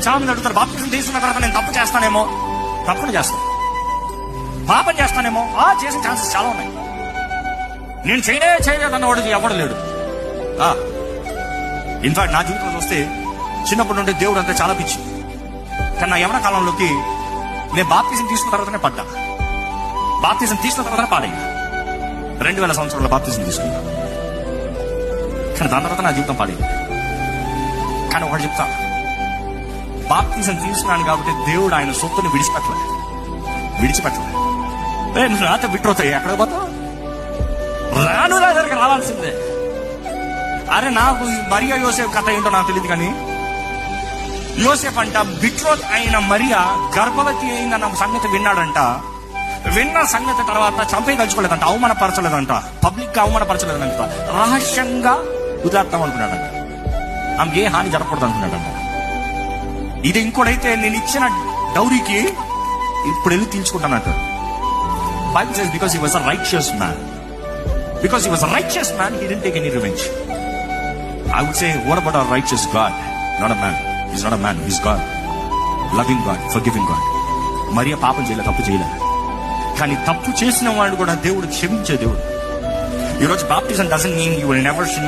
చాలా మంది అడుగుతారు, బాప్తిజం తీసుకున్న తర్వాత నేను తప్పు చేస్తానేమో. తప్పకుండా చేస్తాను. పాపం చేస్తానేమో, చేసే ఛాన్సెస్ చాలా ఉన్నాయి. నేను చేయలేదన్నవాడు ఎవడు లేడు. ఇన్ఫాక్ట్ నా జీవితంలో చూస్తే చిన్నప్పటి నుండి దేవుడు అంతా చాలా పిచ్చి. కానీ నా యవన కాలంలోకి నేను బాప్తిజం తీసుకున్న తర్వాతనే పడ్డా. బాప్తిజం తీసుకున్న తర్వాత పాడైంది. 2000 సంవత్సరాల బాప్తిజం తీసుకున్నా. కానీ దాని తర్వాత నా జీవితం పాడైంది. కానీ ఒకటి చెప్తా, బాప్తిజం తీసుకున్నాను కాబట్టి దేవుడు ఆయన సొత్తుని విడిచిపెట్టలే. నువ్వు నాతో బిట్రవుతాయి, ఎక్కడ పోతావు? రాను నా దగ్గరికి రావాల్సిందే. అరే నాకు మరియా యోసేఫ్ కథ ఏంటో నాకు తెలియదు, కానీ యోసేఫ్ అంట బిట్రోత్ అయిన మరియా గర్భవతి అయిందన్న సంగతి విన్నాడంట. విన్న సంగతి తర్వాత చంపేయదలుచుకోలేదంట, అవమానపరచలేదంట, పబ్లిక్ గా అవమానపరచలేదంట, రహస్యంగా ఉదార్థం అనుకున్నాడంట. ఆమె ఏ హాని జరగకూడదు అనుకున్నాడంట. ఇది ఇంకోటైతే నేను ఇచ్చిన డౌరీకి ఇప్పుడు వెళ్ళి తీర్చుకుంటానంట. Bible says because he was a righteous man. Because he was a righteous man, he didn't take any revenge. I would say, what about our righteous God? Not a man. He's not a man. He's God. Loving God. Forgiving God. Mariya పాపం చేయలే, తప్పు చేయలే. కానీ తప్పు చేసిన వాడు కూడా దేవుడు క్షమించే దేవుడు. ఈరోజు baptism doesn't mean you will never sin.